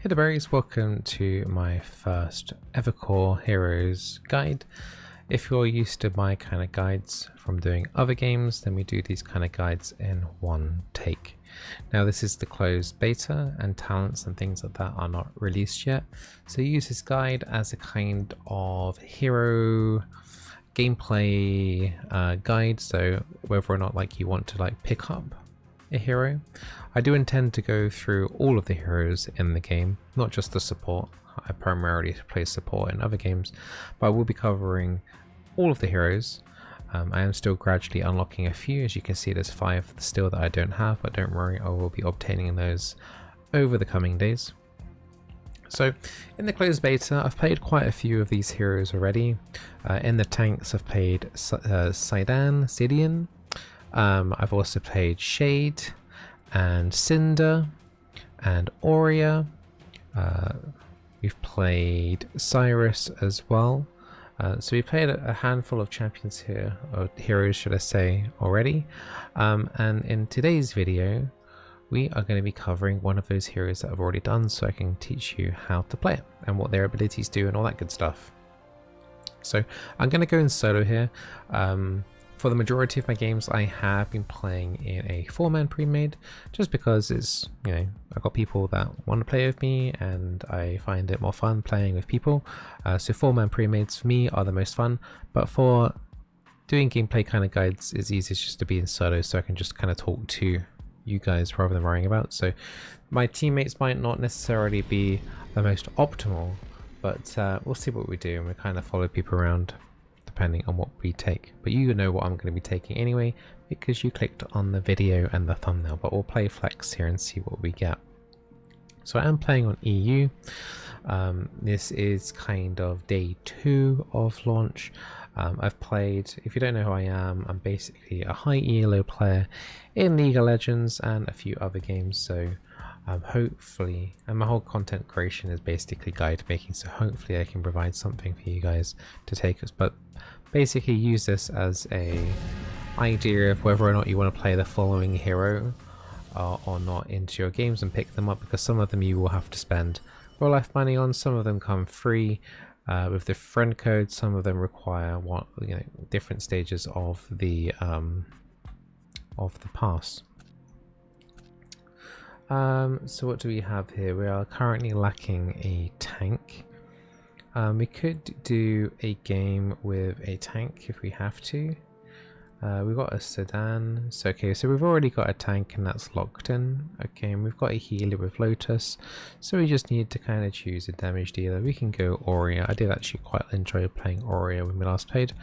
Hey there berries, welcome to my first EVERCORE Heroes guide. If you're used to my kind of guides from doing other games, then we do these kind of guides in one take. Now this is the closed beta and talents and things like that are not released yet. So use this guide as a kind of hero gameplay guide, so whether or not you want to pick up a hero. I do intend to go through all of the heroes in the game, not just the support. I primarily play support in other games, but I will be covering all of the heroes. I am still gradually unlocking a few. As you can see, there's 5 still that I don't have, but don't worry, I will be obtaining those over the coming days. So in the closed beta, I've played quite a few of these heroes already. In the tanks, I've played Sidian. I've also played Shade and Cinder and Oria. We've played Cyrus as well. So we played a handful of champions here, or heroes should I say, already. And in today's video, we are going to be covering one of those heroes that I've already done, so I can teach you how to play it and what their abilities do and all that good stuff. So I'm going to go in solo here. For the majority of my games, I have been playing in a 4-man pre-made, just because it's, I've got people that want to play with me and I find it more fun playing with people. So 4-man pre-mades for me are the most fun, but for doing gameplay kind of guides, it's easiest just to be in solo, so I can just kind of talk to you guys rather than worrying about. So my teammates might not necessarily be the most optimal, but we'll see what we do, and we kind of follow people around depending on what we take. But you know what I'm going to be taking anyway, because you clicked on the video and the thumbnail. But we'll play flex here and see what we get. So I am playing on EU. This is kind of day 2 of launch. I've played, if you don't know who I am, I'm basically a high ELO player in League of Legends and a few other games. So hopefully, and my whole content creation is basically guide making, so hopefully I can provide something for you guys to take us. But basically use this as a idea of whether or not you want to play the following hero or not into your games and pick them up, because some of them you will have to spend real life money on, some of them come free with the friend code, some of them require different stages of the pass. So what do we have here? We are currently lacking a tank. We could do a game with a tank if we have to. We've got a sedan. So okay, so we've already got a tank and that's locked in. Okay, and we've got a healer with Lotus. So we just need to kind of choose a damage dealer. We can go Auria. I did actually quite enjoy playing Auria when we last played.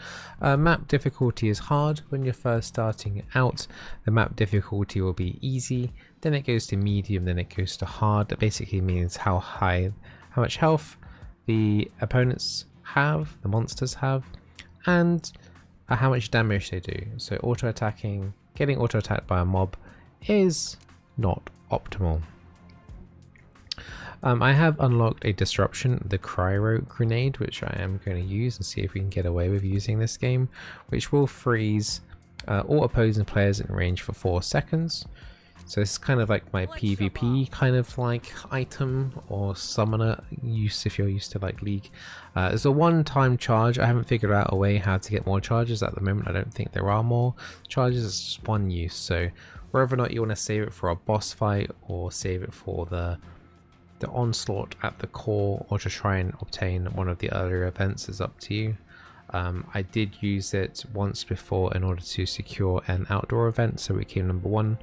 Map difficulty is hard. When you're first starting out, the map difficulty will be easy. Then it goes to medium, then it goes to hard. That basically means how much health the opponents have, the monsters have, and how much damage they do. So auto-attacking, getting auto-attacked by a mob is not optimal. I have unlocked a disruption, the cryo grenade, which I am going to use and see if we can get away with using this game, which will freeze all opposing players in range for 4 seconds. So this is kind of like my PvP kind of item or summoner use if you're used to League. It's a one-time charge. I haven't figured out a way how to get more charges at the moment. I don't think there are more charges. It's just one use. So whether or not you want to save it for a boss fight or save it for the onslaught at the core, or to try and obtain one of the earlier events, is up to you. I did use it once before in order to secure an outdoor event, so it came number 1.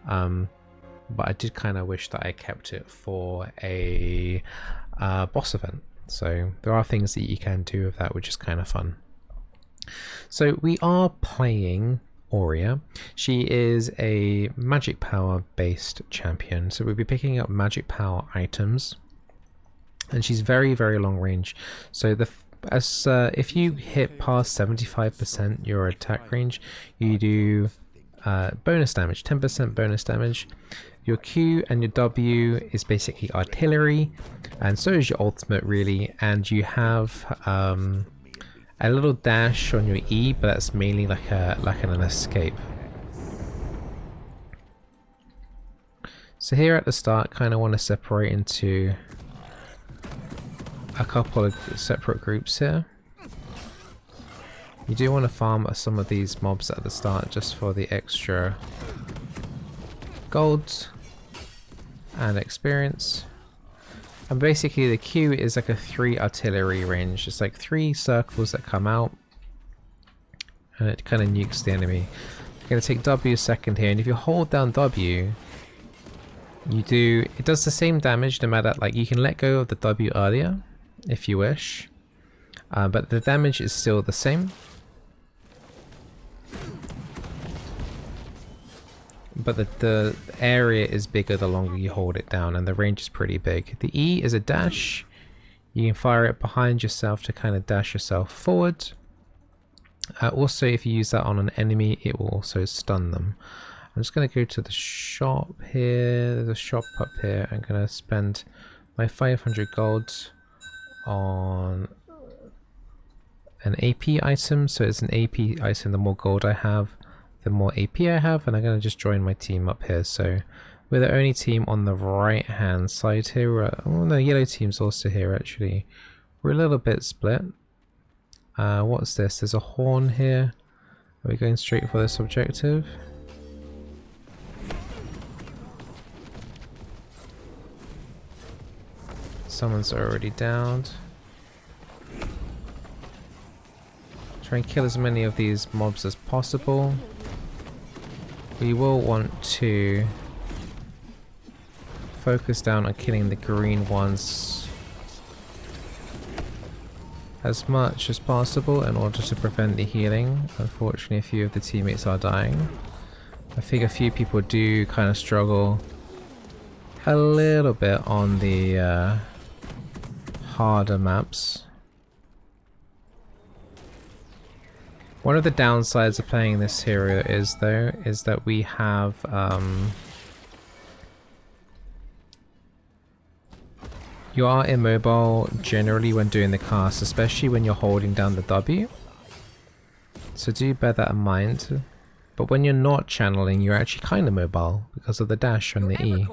But I did kind of wish that I kept it for a boss event. So there are things that you can do with that, which is kind of fun. So we are playing Auria. She is a magic power based champion, so we'll be picking up magic power items, and she's very, very long range. So if you hit past 75% your attack range, you do bonus damage, 10% bonus damage. Your Q and your W is basically artillery, and so is your ultimate really, and you have a little dash on your E, but that's mainly like an escape. So here at the start, kind of want to separate into a couple of separate groups here. You do want to farm some of these mobs at the start just for the extra gold and experience. And basically the queue is like a 3 artillery range. It's like 3 circles that come out and it kind of nukes the enemy. You're going to take W second here, and if you hold down W, it does the same damage no matter, like you can let go of the W earlier if you wish, but the damage is still the same. But the area is bigger the longer you hold it down, and the range is pretty big. The E is a dash. You can fire it behind yourself to kind of dash yourself forward. Also, if you use that on an enemy, it will also stun them. I'm just going to go to the shop here. There's a shop up here. I'm going to spend my 500 gold on an AP item. So it's an AP item. The more gold I have, the more AP I have, and I'm going to just join my team up here. So we're the only team on the right hand side here. Oh, the yellow team's also here actually. We're a little bit split. What's this? There's a horn here. Are we going straight for this objective? Someone's already downed. Try and kill as many of these mobs as possible. We will want to focus down on killing the green ones as much as possible in order to prevent the healing. Unfortunately, a few of the teammates are dying. I think a few people do kind of struggle a little bit on the harder maps. One of the downsides of playing this hero is that we have you are immobile generally when doing the cast, especially when you're holding down the W. So do bear that in mind. But when you're not channeling, you're actually kind of mobile because of the dash and the E.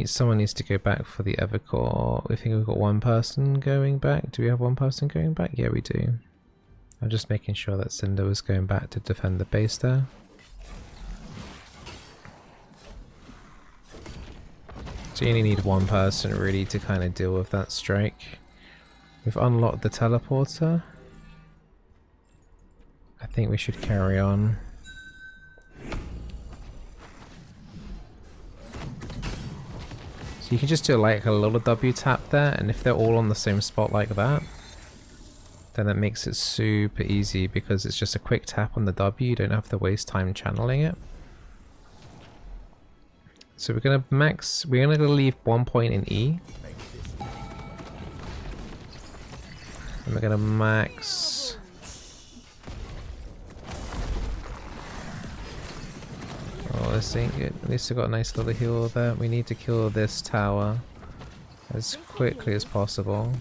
Someone needs to go back for the EVERCORE. We think we've got one person going back. Do we have one person going back? Yeah, we do. I'm just making sure that Cinder was going back to defend the base there. So you only need one person really to kind of deal with that strike. We've unlocked the teleporter. I think we should carry on. So you can just do like a little W tap there, and if they're all on the same spot like that, then that makes it super easy because it's just a quick tap on the W. You don't have to waste time channeling it. So we're gonna leave 1 point in E. And we're gonna max oh, this ain't good. At least I got a nice little heal there. We need to kill this tower as quickly as possible.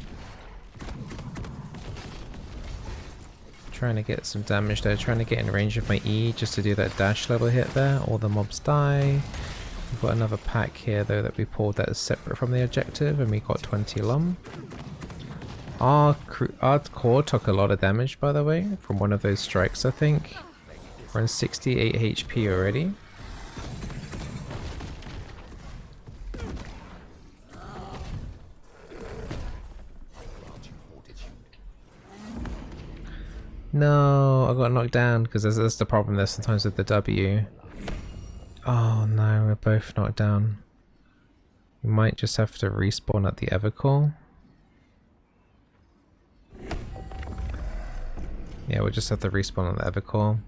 Trying to get some damage there, trying to get in range of my E just to do that dash level hit there. All the mobs die. We've got another pack here though that we pulled that is separate from the objective, and we got 20 lum. Our core took a lot of damage, by the way, from one of those strikes. I think we're on 68 HP already. No, I got knocked down because that's the problem there sometimes with the W. Oh no, we're both knocked down. We might just have to respawn at the EVERCORE. Yeah, we'll just have to respawn at the EVERCORE.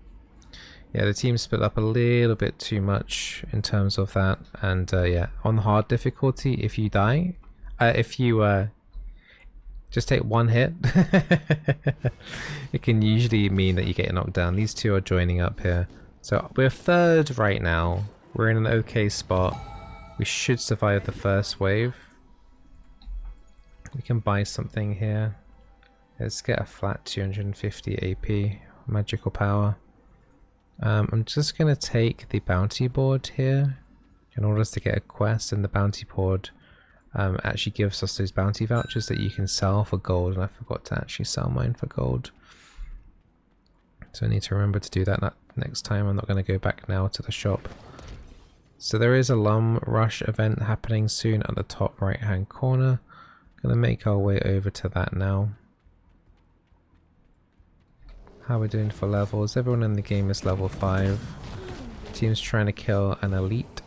Yeah, the team split up a little bit too much in terms of that, and yeah, on the hard difficulty, if you die, just take one hit, it can usually mean that you get knocked down. These two are joining up here. So we're third right now. We're in an okay spot. We should survive the first wave. We can buy something here. Let's get a flat 250 AP magical power. I'm just going to take the bounty board here in order to get a quest in the bounty board. actually gives us those bounty vouchers that you can sell for gold, and I forgot to actually sell mine for gold. So I need to remember to do that next time. I'm not going to go back now to the shop. So there is a Lum Rush event happening soon at the top right hand corner. Gonna make our way over to that now. How are we doing for levels? Everyone in the game is level 5. Team's trying to kill an elite,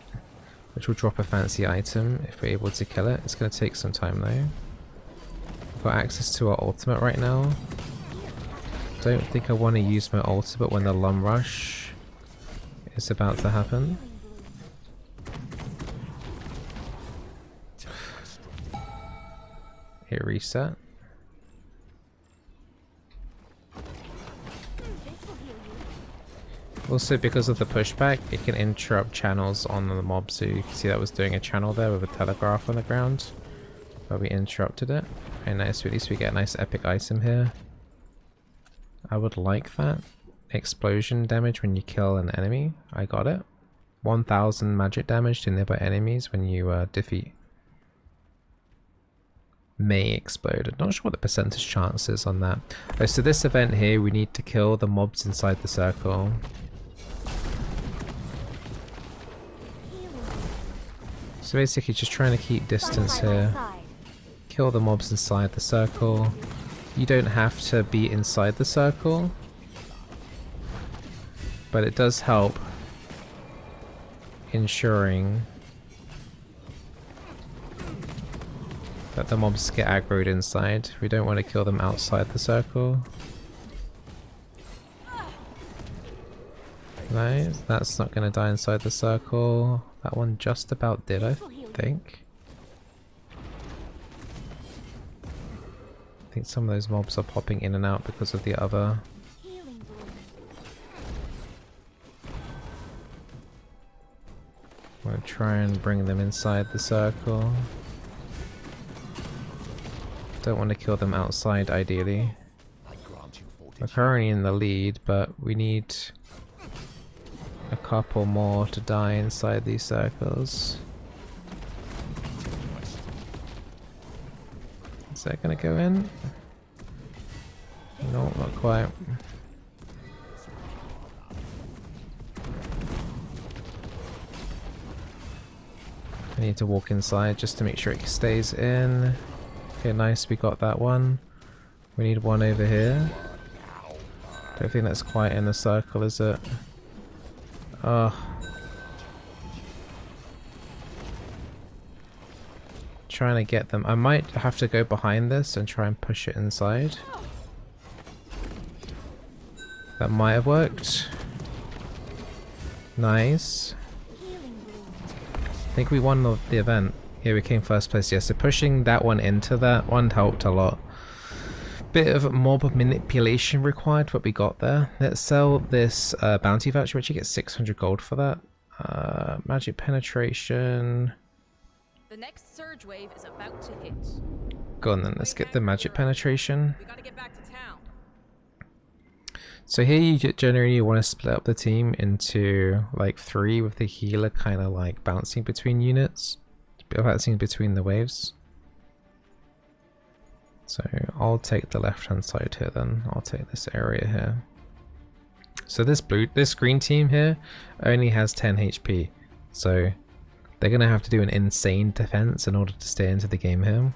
which will drop a fancy item if we're able to kill it. It's going to take some time though. We've got access to our ultimate right now. Don't think I want to use my ultimate when the Lum Rush is about to happen. Hit reset. Also, because of the pushback, it can interrupt channels on the mob, so you can see that was doing a channel there with a telegraph on the ground. But we interrupted it. Very nice, at least we get a nice epic item here. I would like that. Explosion damage when you kill an enemy. I got it. 1000 magic damage to nearby enemies when you defeat. May explode. I'm not sure what the percentage chance is on that. Oh, so this event here, we need to kill the mobs inside the circle. So basically just trying to keep distance here. Kill the mobs inside the circle. You don't have to be inside the circle, but it does help ensuring that the mobs get aggroed inside. We don't want to kill them outside the circle. Right, that's not going to die inside the circle. That one just about did, I think. I think some of those mobs are popping in and out because of the other. We'll try and bring them inside the circle. Don't want to kill them outside, ideally. We're currently in the lead, but we need a couple more to die inside these circles. Is that gonna go in? No, not quite. I need to walk inside just to make sure it stays in. Okay, nice, we got that one. We need one over here. Don't think that's quite in the circle, is it? Oh. Trying to get them. I might have to go behind this and try and push it inside. That might have worked. Nice. I think we won the event. Yeah, we came first place. Yeah, so pushing that one into that one helped a lot. Bit of mob manipulation required, but we got there. Let's sell this bounty voucher, which you get 600 gold for that. Magic penetration. The next surge wave is about to hit. Go on then, let's get the magic penetration. We gotta get back to town. So here you generally want to split up the team into like 3 with the healer kind of like bouncing between units. Bouncing between the waves. So I'll take the left hand side here then. I'll take this area here. So this green team here only has 10 HP. So they're going to have to do an insane defense in order to stay into the game here.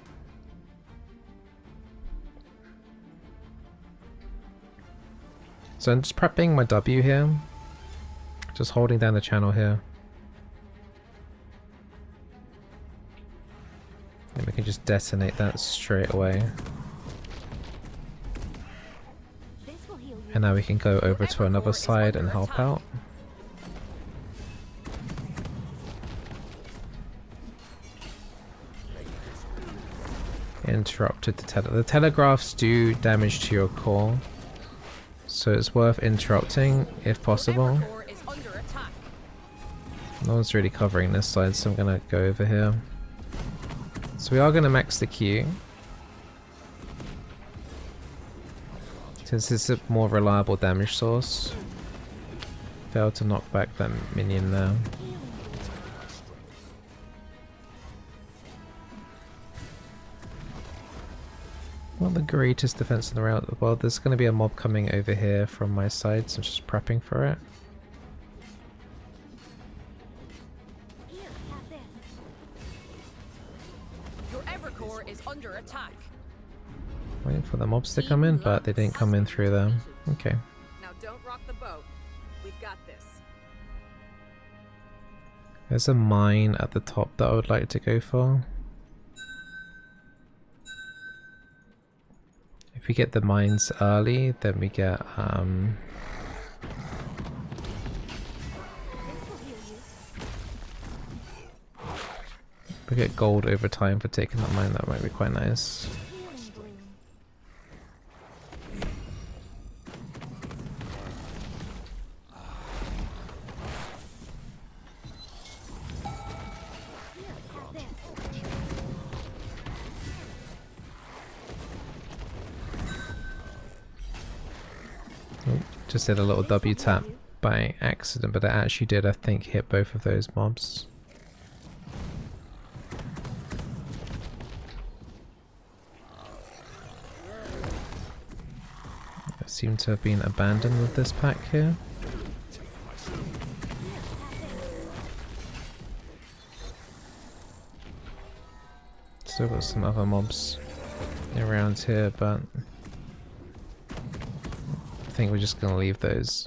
So I'm just prepping my W here. Just holding down the channel here. And we can just detonate that straight away. And now we can go over to another side and help out. Interrupted the telegraphs do damage to your core, so it's worth interrupting if possible. No one's really covering this side, so I'm gonna go over here. So we are going to max the Q, since it's a more reliable damage source. Failed to knock back that minion there. Not the greatest defense in the world. Well, there's going to be a mob coming over here from my side, so I'm just prepping for it. Here, have this. Your EVERCORE is under attack. Waiting for the mobs to come in, but they didn't come in through them. Okay. Now don't rock the boat. We've got this. There's a mine at the top that I would like to go for. If we get the mines early, then we get gold over time for taking that mine. That might be quite nice. Just did a little W tap by accident, but it actually did, I think, hit both of those mobs. I seem to have been abandoned with this pack here. Still got some other mobs around here, but I think we're just gonna leave those.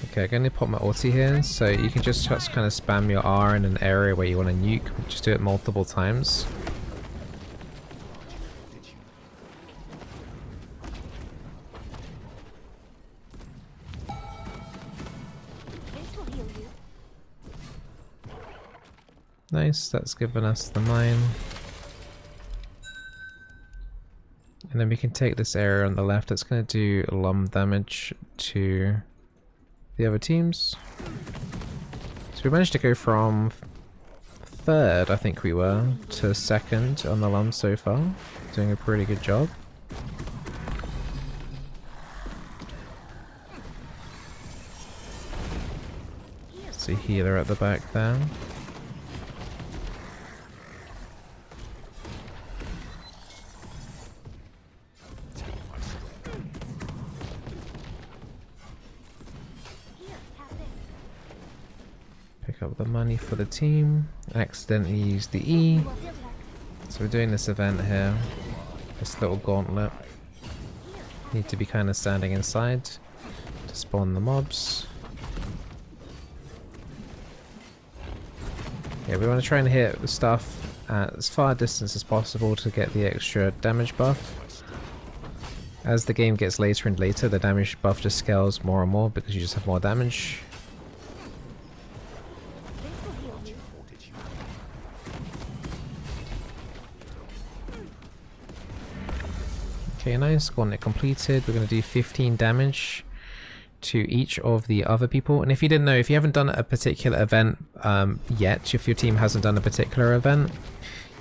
Okay, I'm gonna pop my ulti here, so you can just kind of spam your R in an area where you want to nuke. Just do it multiple times. Nice, that's given us the mine. And then we can take this area on the left. It's going to do lump damage to the other teams. So we managed to go from third, I think we were, to second on the lump so far. Doing a pretty good job. See healer at the back there. Pick up the money for the team. Accidentally used the E. So we're doing this event here. This little gauntlet. Need to be kind of standing inside to spawn the mobs. Yeah, we want to try and hit the stuff at as far distance as possible to get the extra damage buff. As the game gets later and later, the damage buff just scales more and more because you just have more damage. Okay, nice. Gauntlet completed. We're going to do 15 damage to each of the other people. And if you didn't know, if you haven't done a particular event yet, if your team hasn't done a particular event,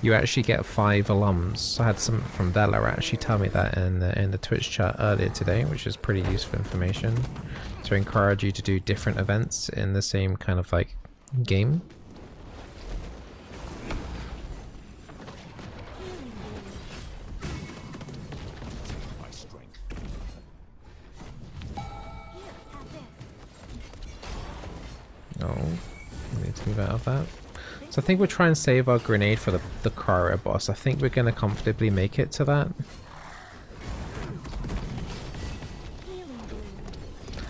you actually get 5 alums. I had some from Bella actually tell me that in the Twitch chat earlier today, which is pretty useful information to encourage you to do different events in the same kind of like game. Oh, we need to move out of that. So I think we'll try and save our grenade for the Auria boss. I think we're going to comfortably make it to that.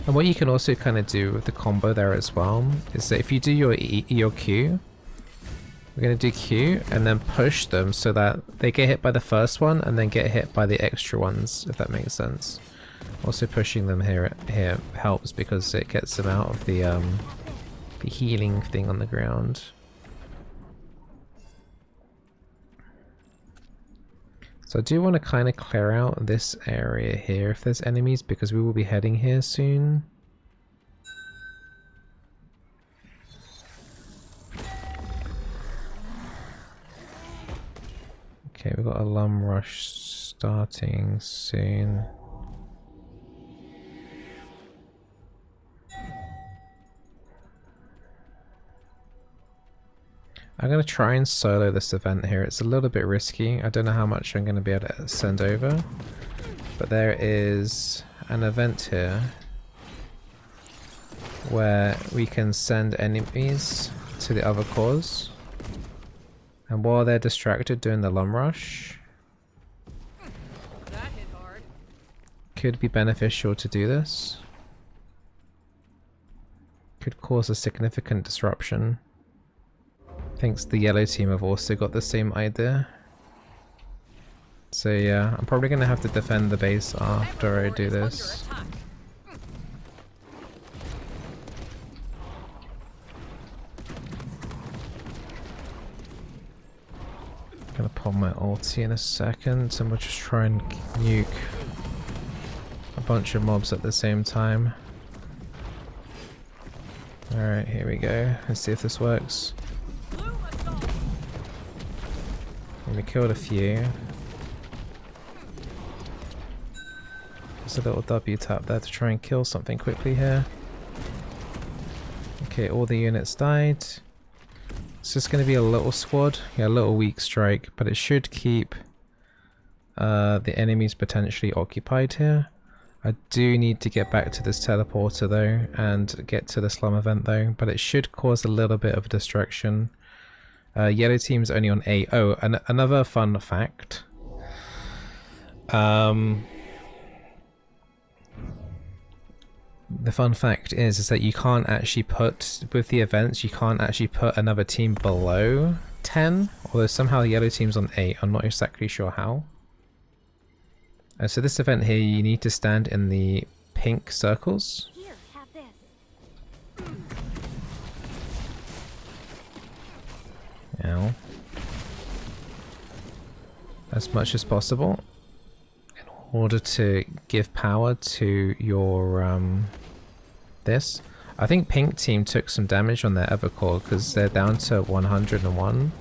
And what you can also kind of do with the combo there as well is that if you do your Q, we're going to do Q and then push them so that they get hit by the first one and then get hit by the extra ones, if that makes sense. Also pushing them here helps because it gets them out of the healing thing on the ground. So I do want to kind of clear out this area here if there's enemies because we will be heading here soon. Okay, we've got a lum rush starting soon. I'm going to try and solo this event here. It's a little bit risky. I don't know how much I'm going to be able to send over. But there is an event here where we can send enemies to the other cores. And while they're distracted doing the lum rush, That hit hard. could be beneficial to do this. Could cause a significant disruption. Thinks the yellow team have also got the same idea. So yeah, I'm probably gonna have to defend the base after I do this. Gonna pop my ulti in a second, and we'll just try and nuke a bunch of mobs at the same time. Alright, here we go. Let's see if this works. And we killed a few. There's a little W tap there to try and kill something quickly here. Okay, all the units died. It's just going to be a little squad. Yeah, a little weak strike, but it should keep the enemies potentially occupied here. I do need to get back to this teleporter though, and get to the slum event though, but it should cause a little bit of a distraction. Yellow team's only on 8. Oh, another fun fact. The fun fact is that you can't actually put, with the events, you can't actually put another team below 10, although somehow the yellow team's on 8. I'm not exactly sure how. So this event here, you need to stand in the pink circles. Here, have this. Ow. As much as possible in order to give power to your this. I think pink team took some damage on their EVERCORE because they're down to 101.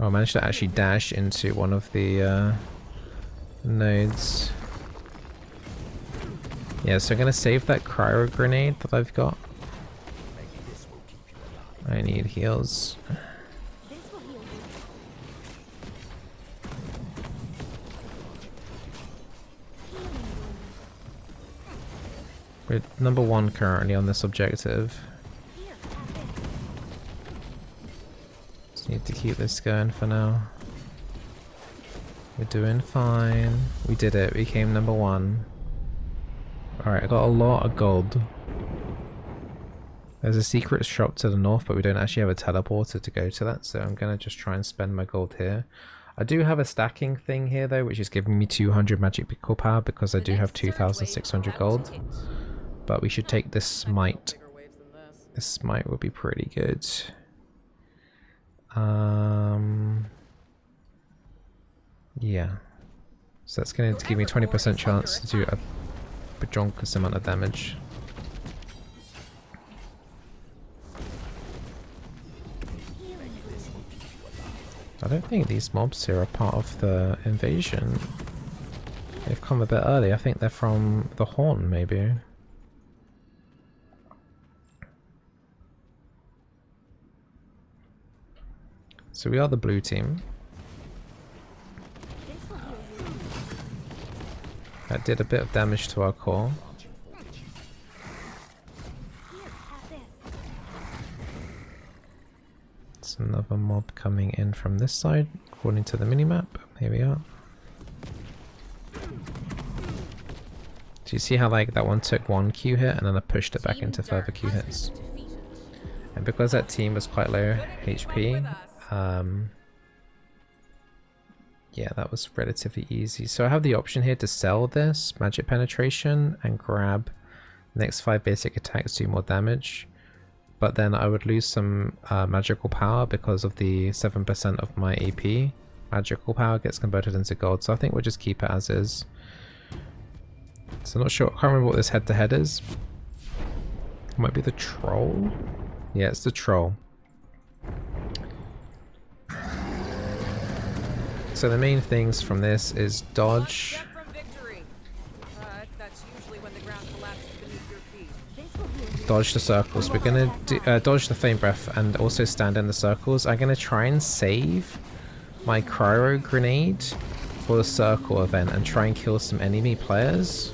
Oh, I managed to actually dash into one of the nodes. Yeah, so I'm gonna save that cryo grenade that I've got. I need heals. We're number 1 currently on this objective. Just need to keep this going for now. We're doing fine. We did it. We came number 1. Alright, I got a lot of gold. There's a secret shop to the north, but we don't actually have a teleporter to go to that, so I'm gonna just try and spend my gold here. I do have a stacking thing here though, which is giving me 200 magic pickle power because I do have 2,600 gold. But we should take this smite. This smite would be pretty good. Yeah. So that's going to give me 20% chance to do a bajonkus amount of damage. I don't think these mobs here are part of the invasion. They've come a bit early. I think they're from the Horn, maybe. So we are the blue team. That did a bit of damage to our core. It's another mob coming in from this side, according to the minimap. Here we are. Do you see how like that one took 1 Q hit and then I pushed it back into further Q hits? And because that team was quite low HP, yeah, that was relatively easy. So I have the option here to sell this magic penetration and grab the next 5 basic attacks, do more damage. But then I would lose some magical power because of the 7% of my AP. Magical power gets converted into gold, so I think we'll just keep it as is. So I'm not sure, I can't remember what this head-to-head is. It might be the troll? Yeah, it's the troll. So the main things from this is dodge, dodge the circles. We're gonna dodge the flame breath and also stand in the circles. I'm gonna try and save my cryo grenade for the circle event and try and kill some enemy players.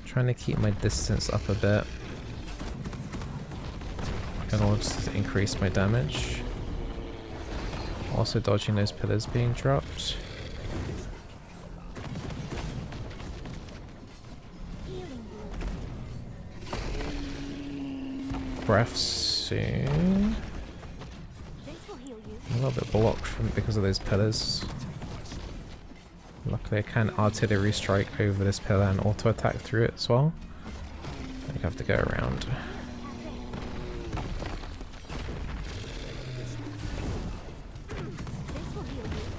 Trying to keep my distance up a bit in order to increase my damage. Also dodging those pillars being dropped. Breath soon. A little bit blocked from because of those pillars. Luckily I can artillery strike over this pillar and auto attack through it as well. I have to go around.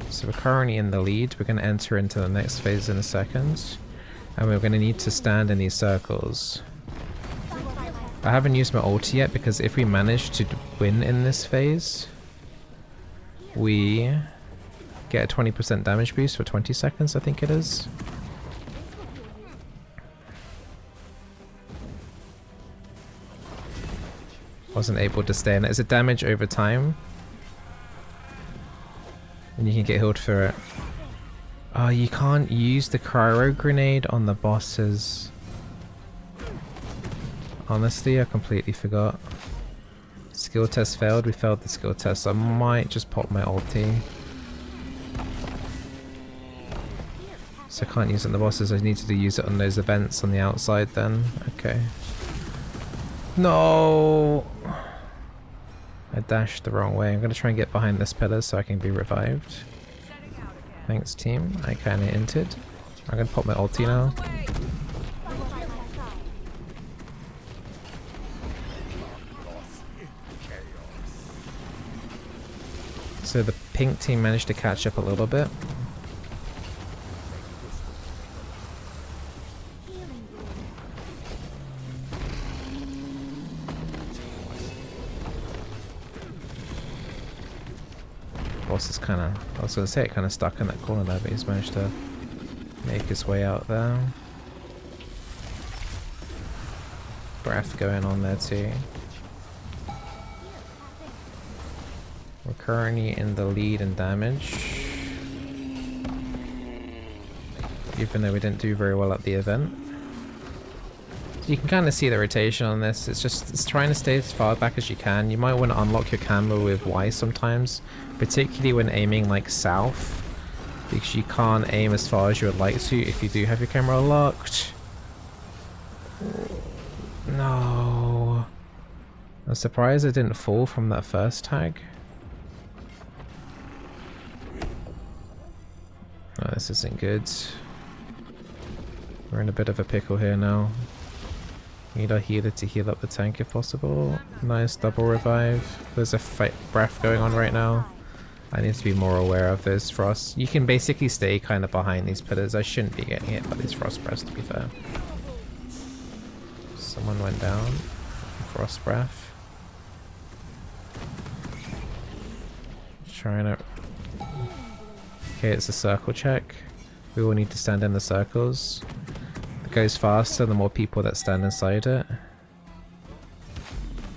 So we're currently in the lead. We're going to enter into the next phase in a second. And we're going to need to stand in these circles. I haven't used my ulti yet because if we manage to win in this phase, we get a 20% damage boost for 20 seconds, I think it is. Wasn't able to stay in it. It's a damage over time. And you can get healed for it. Oh, you can't use the cryo grenade on the bosses. Honestly, I completely forgot. Skill test failed. We failed the skill test. I might just pop my ulti. So I can't use it on the bosses. I need to use it on those events on the outside then. Okay. No! I dashed the wrong way. I'm going to try and get behind this pillar so I can be revived. Thanks team. I kinda inted. I'm going to pop my ulti now. So the pink team managed to catch up a little bit. Boss is kind of, I was going to say it kind of stuck in that corner there, but he's managed to make his way out there. Breath going on there too. We're currently in the lead in damage, even though we didn't do very well at the event. You can kind of see the rotation on this. It's trying to stay as far back as you can. You might want to unlock your camera with Y sometimes, particularly when aiming like south, because you can't aim as far as you would like to if you do have your camera locked. No. I'm surprised it didn't fall from that first tag. Oh, this isn't good. We're in a bit of a pickle here now. Need our healer to heal up the tank if possible. Nice double revive. There's a breath going on right now. I need to be more aware of those frosts. You can basically stay kind of behind these pillars. I shouldn't be getting hit by these frost breaths, to be fair. Someone went down. Frost breath. Trying to... Okay, it's a circle check. We will need to stand in the circles. It goes faster the more people that stand inside it.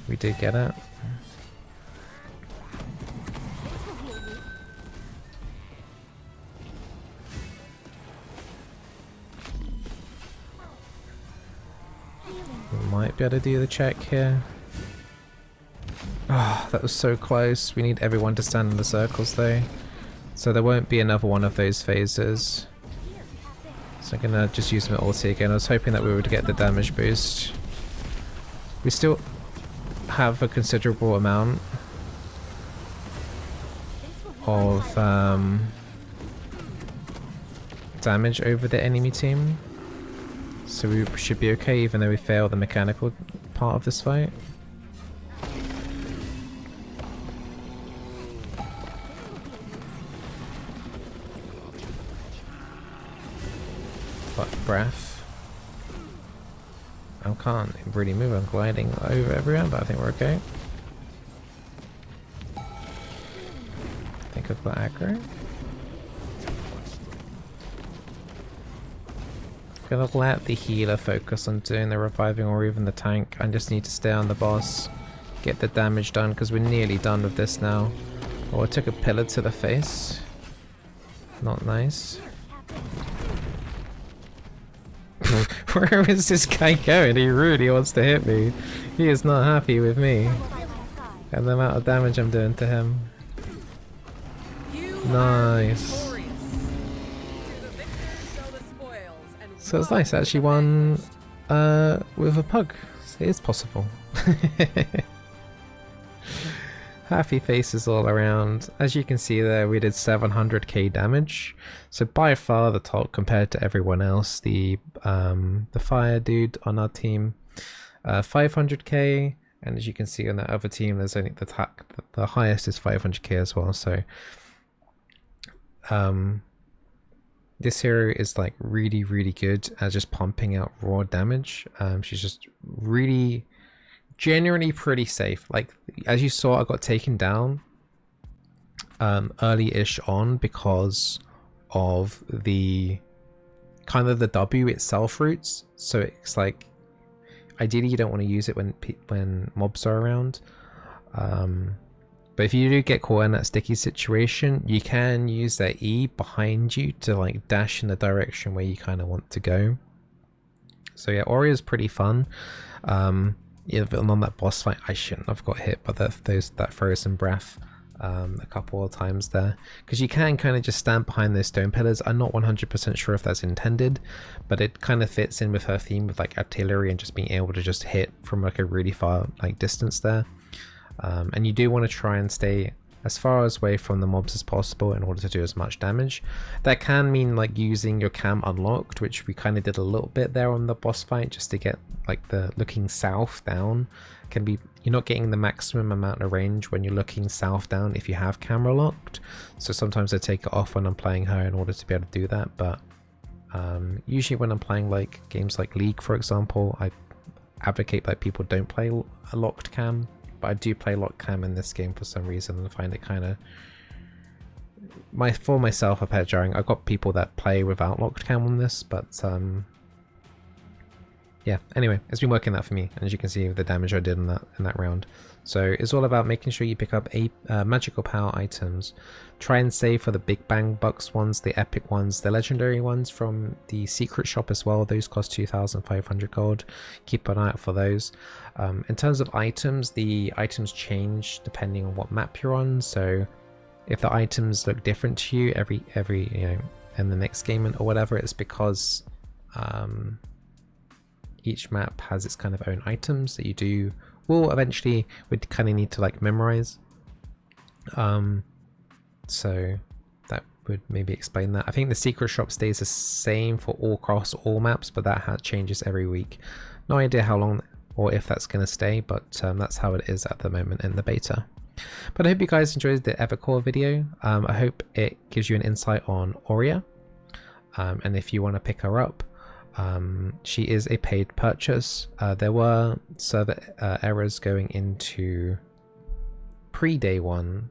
We did get it. We might be able to do the check here. Ah, that was so close. We need everyone to stand in the circles though. So there won't be another one of those phases. So I'm gonna just use my ulti again. I was hoping that we would get the damage boost. We still have a considerable amount of damage over the enemy team. So we should be okay even though we fail the mechanical part of this fight. Breath. I can't really move, I'm gliding over everyone, but I think we're okay. I think I've got aggro. Gonna let the healer focus on doing the reviving or even the tank. I just need to stay on the boss, get the damage done because we're nearly done with this now. Oh, I took a pillar to the face. Not nice. Where is this guy going? He really wants to hit me. He is not happy with me and the amount of damage I'm doing to him. Nice. So it's nice, I actually won with a pug. So it is possible. Happy faces all around. As you can see there, we did 700k damage. So by far the top compared to everyone else. The fire dude on our team, 500k, and as you can see on that other team, there's only the highest is 500k as well. So this hero is like really good at just pumping out raw damage. She's just really generally pretty safe. Like as you saw, I got taken down early-ish on because of the kind of the W itself routes. So it's like ideally you don't want to use it when mobs are around. But if you do get caught in that sticky situation, you can use that E behind you to like dash in the direction where you kind of want to go. So yeah, Auria is pretty fun. Yeah, on that boss fight, I shouldn't have got hit by that frozen breath a couple of times there, because you can kind of just stand behind those stone pillars. I'm not 100% sure if that's intended, but it kind of fits in with her theme with like artillery and just being able to just hit from like a really far like distance there. And you do want to try and stay as far away from the mobs as possible in order to do as much damage. That can mean like using your cam unlocked, which we kind of did a little bit there on the boss fight, just to get like the looking south down. Can be, you're not getting the maximum amount of range when you're looking south down if you have camera locked. So sometimes I take it off when I'm playing her in order to be able to do that. But usually when I'm playing like games like League, for example, I advocate that people don't play a locked cam. But I do play lock cam in this game for some reason, and I find it kind of for myself a bit jarring. I've got people that play without locked cam on this, but yeah. Anyway, it's been working out for me, and as you can see, the damage I did in that round. So it's all about making sure you pick up magical power items. Try and save for the big bang bucks ones, the epic ones, the legendary ones from the secret shop as well. Those cost 2,500 gold. Keep an eye out for those. In terms of items, the items change depending on what map you're on. So if the items look different to you every you know in the next game or whatever, it's because each map has its kind of own items that you will eventually would kind of need to like memorize. So that would maybe explain that. I think the secret shop stays the same for across all maps, but that changes every week. No idea how long or if that's going to stay, but that's how it is at the moment in the beta. But I hope you guys enjoyed the EVERCORE video. I hope it gives you an insight on Auria, and if you want to pick her up, she is a paid purchase. There were server errors going into pre-day one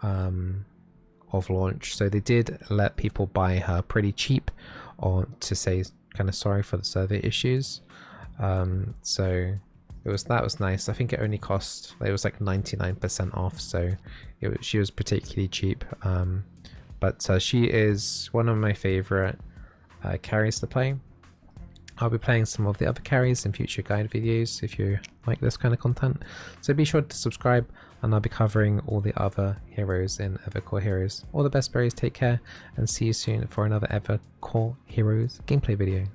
of launch, so they did let people buy her pretty cheap, or to say kind of sorry for the server issues. So that was nice. I think it only cost, it was like 99% off, so she was particularly cheap. But she is one of my favorite carries to play. I'll be playing some of the other carries in future guide videos if you like this kind of content. So be sure to subscribe, and I'll be covering all the other heroes in EVERCORE Heroes. All the best berries, take care, and see you soon for another EVERCORE Heroes gameplay video.